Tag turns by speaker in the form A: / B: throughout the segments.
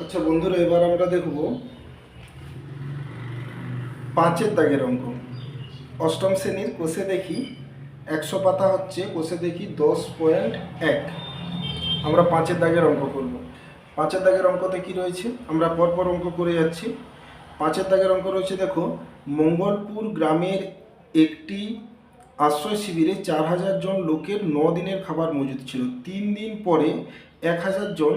A: আচ্ছা বন্ধুরা, এবার আমরা দেখব পাঁচের দাগের অঙ্ক। অষ্টম শ্রেণীর কোষে দেখি 100 পাতা হচ্ছে, কোষে দেখি 10.1। আমরা পাঁচের দাগের অঙ্ক করব। পাঁচের দাগের অঙ্কতে কি রয়েছে আমরা পরপর অঙ্ক করে যাচ্ছি। পাঁচের দাগের অঙ্ক রয়েছে, দেখো, মঙ্গলপুর গ্রামের একটি আশ্রয় শিবিরে 4000 জন লোকের 9 দিনের খাবার মজুদ ছিল। 3 দিন পরে 1000 জন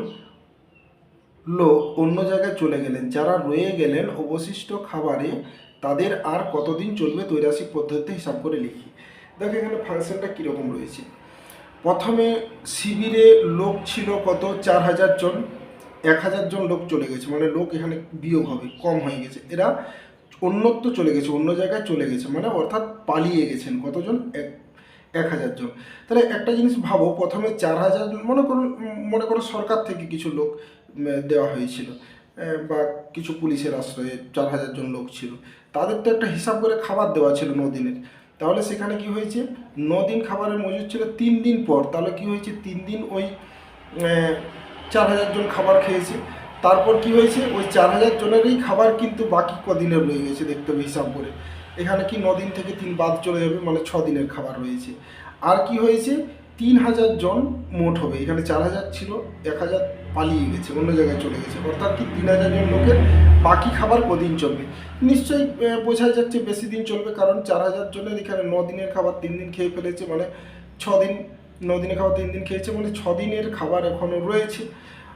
A: লোক অন্য জায়গায় চলে গেলেন। যারা রয়ে গেলেন অবশিষ্ট খাবারে তাদের আর কতদিন চলবে ত্রৈরাশিক পদ্ধতিতে হিসাব করে লিখি। দেখো এখানে ফাংশনটা কীরকম রয়েছে। প্রথমে শিবিরে লোক ছিল কত, 4000 জন। 1000 জন লোক চলে গেছে, মানে লোক এখানে বিয়োগ হবে, কম হয়ে গেছে। এরা অন্যত্র চলে গেছে, অন্য জায়গায় চলে গেছে, মানে অর্থাৎ পালিয়ে গেছেন কতজন, 1000 জন। তাহলে একটা জিনিস ভাবো, প্রথমে 4000, মনে করো সরকার থেকে কিছু লোক দেওয়া হয়েছিল, বা কিছু পুলিশের আশ্রয়ে 4000 জন লোক ছিল। তাদের তো একটা হিসাব করে খাবার দেওয়া ছিল 9 দিনের। তাহলে সেখানে কি হয়েছে, 9 দিন খাবারের মজুদ ছিল। 3 দিন পর তাহলে কি হয়েছে, 3 দিন ওই 4000 জন খাবার খেয়েছে। তারপর কি হয়েছে, ওই 4000 জনেরই খাবার কিন্তু বাকি কদিনের রয়ে গেছে দেখতে হবে হিসাব করে। এখানে কি 9 দিন থেকে 3 বাদ চলে যাবে, মানে 6 দিনের খাবার রয়েছে। আর কি হয়েছে, 3000 জন মোট হবে। এখানে 4000 ছিল, 1000 পালিয়ে গেছে, অন্য জায়গায় চলে গেছে, অর্থাৎ কি 3000 জন লোকের বাকি খাবার কদিন চলবে। নিশ্চয়ই বোঝা যাচ্ছে বেশি দিন চলবে, কারণ 4000 জনের এখানে 9 দিনের খাবার 3 দিন খেয়ে ফেলেছে, মানে 6 দিন। 9 দিনের খাবার 3 দিন খেয়েছে, মানে 6 দিনের খাবার এখনও রয়েছে।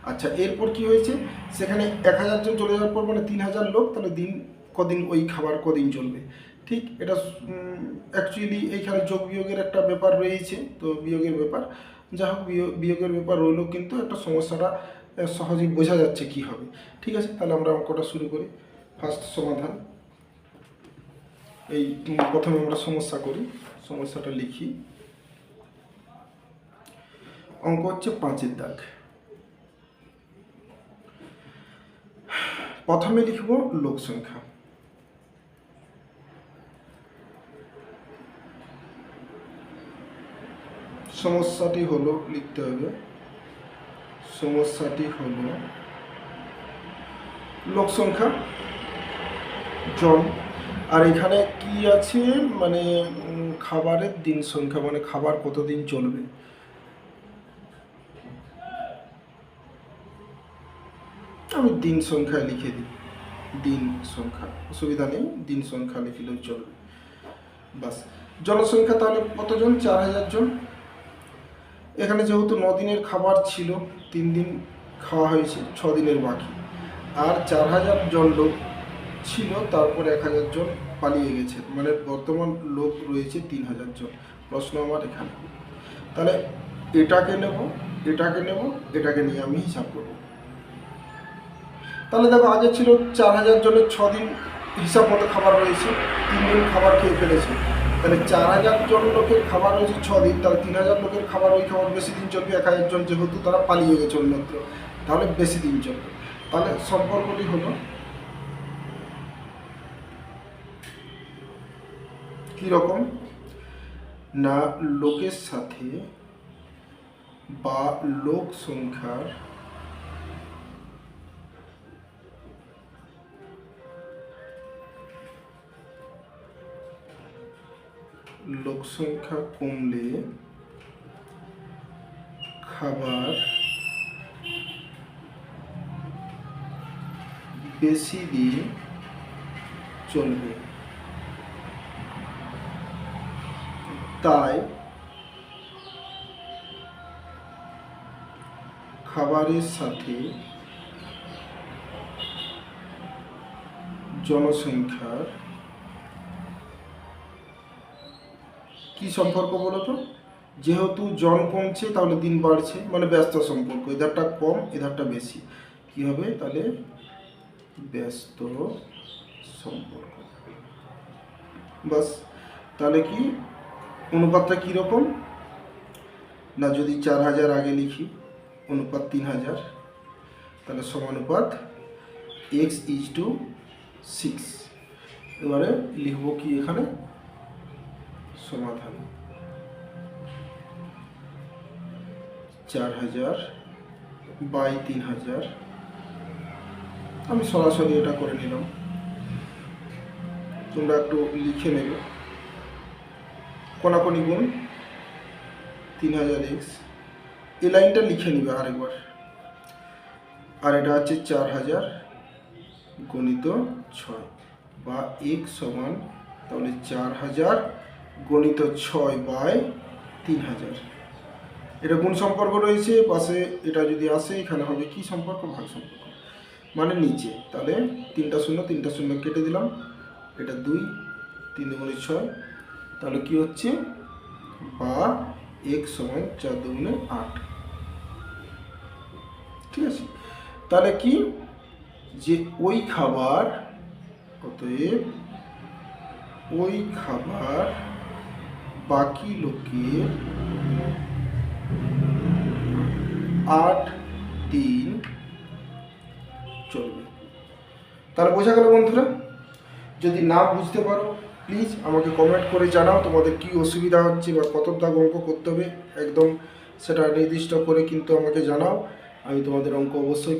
A: আচ্ছা, এরপর কি হয়েছে, সেখানে 1000 জন চলে যাওয়ার পর মানে 3000 লোক, তাহলে দিন কদিন, ওই খাবার কদিন চলবে। ঠিক, এটা অ্যাকচুয়ালি এইখানে যোগ বিয়োগের একটা ব্যাপার রয়েছে, তো বিয়োগের ব্যাপার, যা হোক বিয়োগের ব্যাপার রইলেও কিন্তু একটা সমস্যাটা সহজেই বোঝা যাচ্ছে কি হবে। ঠিক আছে, তাহলে আমরা অঙ্কটা শুরু করি। ফার্স্ট সমাধান। এই প্রথমে আমরা সমস্যা করি, সমস্যাটা লিখি। অঙ্ক হচ্ছে পাঁচের দাগ। প্রথমে লিখব লোক সংখ্যা। সমস্যাটি হলো, লিখতে হবে, সমস্যাটি হলো লোক সংখ্যা জন, আর এখানে কি আছে, মানে খাবারের দিন সংখ্যা, মানে খাবার কতদিন চলবে। আমি দিন সংখ্যায় লিখে দিই, দিন সংখ্যা, অসুবিধা নেই, দিন সংখ্যা লিখলেও চলবে। বাস, জনসংখ্যা তাহলে কতজন, 4000 জন। এখানে যেহেতু 9 দিনের খাবার ছিল, 3 দিন খাওয়া হয়েছে, 6 দিনের বাকি। আর 4000 জন লোক ছিল, তারপর 1000 জন পালিয়ে গেছে, মানে বর্তমান লোক রয়েছে 3000 জন। প্রশ্ন আমার এখানে, তাহলে এটাকে নেব, এটাকে নেব, এটাকে নিয়ে আমি হিসাব করব। তাহলে দেখো, আগে ছিল 4000 জনের 6 দিন হিসাব মতো খাবার রয়েছে, 3 দিন খাবার খেয়ে ফেলেছে। তাহলে 4000 জন লোকের খাবার রয়েছে 6 দিন, তাহলে 3000 লোকের খাবার, ওই খাবার বেশি দিন চলবে। 1000 জন যেহেতু তারা পালিয়ে গেছে অন্যত্র, তাহলে বেশি দিন চলবে। তাহলে সম্পর্কটি হলো কীরকম না, লোকের সাথে বা লোক সংখ্যার লোক সংখ্যা কমলে খাবার বেশি দিন চলবে। তাই খাবারের সাথে জনসংখ্যার কি সম্পর্ক বলো তো, যেহেতু জন কমছে তাহলে দিন বাড়ছে, মানে ব্যস্ত সম্পর্ক, এধারটা কম এধারটা বেশি, কি হবে তাহলে, ব্যস্ত সম্পর্ক। বাস, তাহলে কি অনুপাতটা কীরকম না, যদি 4000 আগে লিখি, অনুপাত 3000, তাহলে সমানুপাত x:6। এবারে লিখব কি এখানে, সমাধান 4000 বাই 3000 আমি সরাসরি এটা করে নিলাম, তোমরা একটু লিখে নেবে। কোনাকুনি গুণ 3000x, এই লাইনটা লিখে নিবে আরেকবার। আর এটা হচ্ছে 4000 গণিত 6 বা x সমান তাহলে 4000 গণিত 6/3000। এটা গুণ সম্পর্ক রয়েছে পাশে, এটা যদি আসে এখানে হবে কি সম্পর্ক? ভাগ সম্পর্ক, মানে নিচে। তাহলে 3টা শূন্য 3টা শূন্য কেটে দিলাম, এটা 2, 3 দুগুণে 6, তাহলে কি হচ্ছে? বা x সমান 4 দুগুণে 8। ঠিক আছে, তাহলে কি যে ওই খাবার, অতএব ওই খাবার বাকি লোকের 8 দিন চলবে। তাহলে বোঝা গেল বন্ধুরা? যদি না বুঝতে পারো প্লিজ আমাকে কমেন্ট করে জানাও তোমাদের কি অসুবিধা হচ্ছে বা কত দাগ অঙ্ক করতে হবে, একদম সেটা নির্দিষ্ট করে কিন্তু আমাকে জানাও। আমি তোমাদের অঙ্ক অবশ্যই